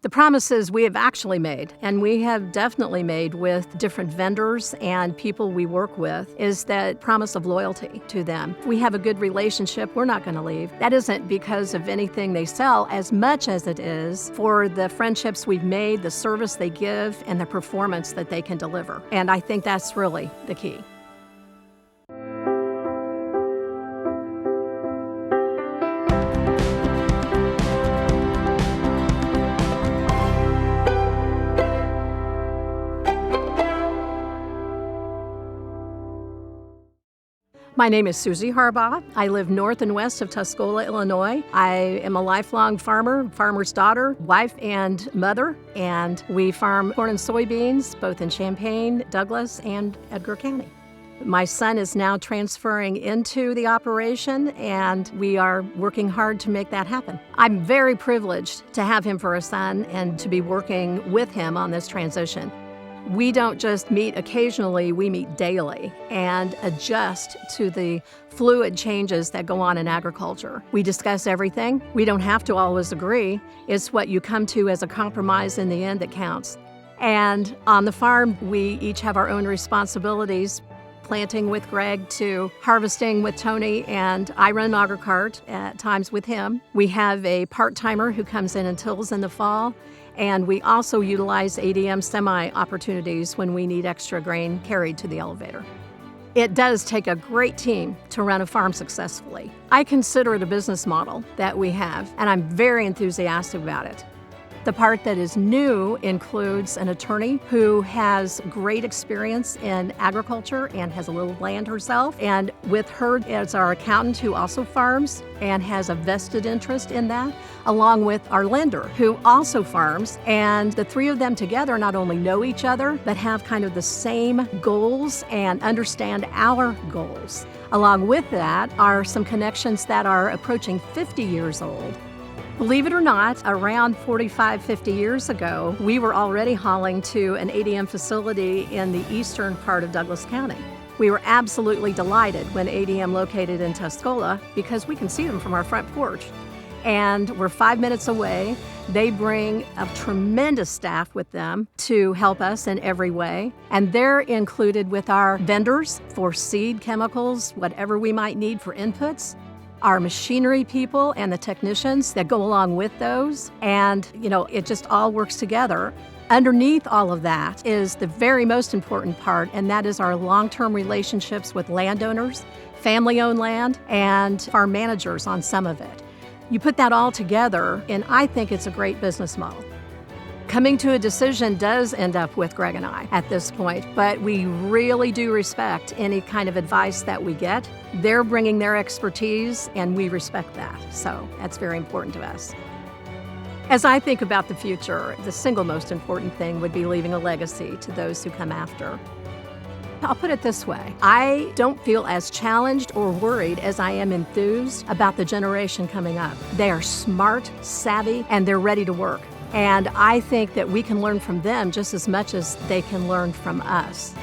The promises we have actually made, and we have definitely made with different vendors and people we work with, is that promise of loyalty to them. If we have a good relationship, we're not going to leave. That isn't because of anything they sell as much as it is for the friendships we've made, the service they give, and the performance that they can deliver. And I think that's really the key. My name is Susie Harbaugh. I live north and west of Tuscola, Illinois. I am a lifelong farmer, farmer's daughter, wife and mother, and we farm corn and soybeans both in Champaign, Douglas, and Edgar County. My son is now transferring into the operation, and we are working hard to make that happen. I'm very privileged to have him for a son and to be working with him on this transition. We don't just meet occasionally, we meet daily and adjust to the fluid changes that go on in agriculture. We discuss everything. We don't have to always agree. It's what you come to as a compromise in the end that counts. And on the farm, we each have our own responsibilities, planting with Greg to harvesting with Tony, and I run an auger cart at times with him. We have a part-timer who comes in and tills in the fall. And we also utilize ADM semi opportunities when we need extra grain carried to the elevator. It does take a great team to run a farm successfully. I consider it a business model that we have, and I'm very enthusiastic about it. The part that is new includes an attorney who has great experience in agriculture and has a little land herself. And with her as our accountant who also farms and has a vested interest in that, along with our lender who also farms. And the three of them together not only know each other, but have kind of the same goals and understand our goals. Along with that are some connections that are approaching 50 years old. Believe it or not, around 45, 50 years ago, we were already hauling to an ADM facility in the eastern part of Douglas County. We were absolutely delighted when ADM located in Tuscola because we can see them from our front porch. And we're 5 minutes away. They bring a tremendous staff with them to help us in every way. And they're included with our vendors for seed, chemicals, whatever we might need for inputs, our machinery people and the technicians that go along with those. And, it just all works together. Underneath all of that is the very most important part, and that is our long-term relationships with landowners, family-owned land, and farm managers on some of it. You put that all together, and I think it's a great business model. Coming to a decision does end up with Greg and I at this point, but we really do respect any kind of advice that we get. They're bringing their expertise, and we respect that. So that's very important to us. As I think about the future, the single most important thing would be leaving a legacy to those who come after. I'll put it this way. I don't feel as challenged or worried as I am enthused about the generation coming up. They are smart, savvy, and they're ready to work. And I think that we can learn from them just as much as they can learn from us.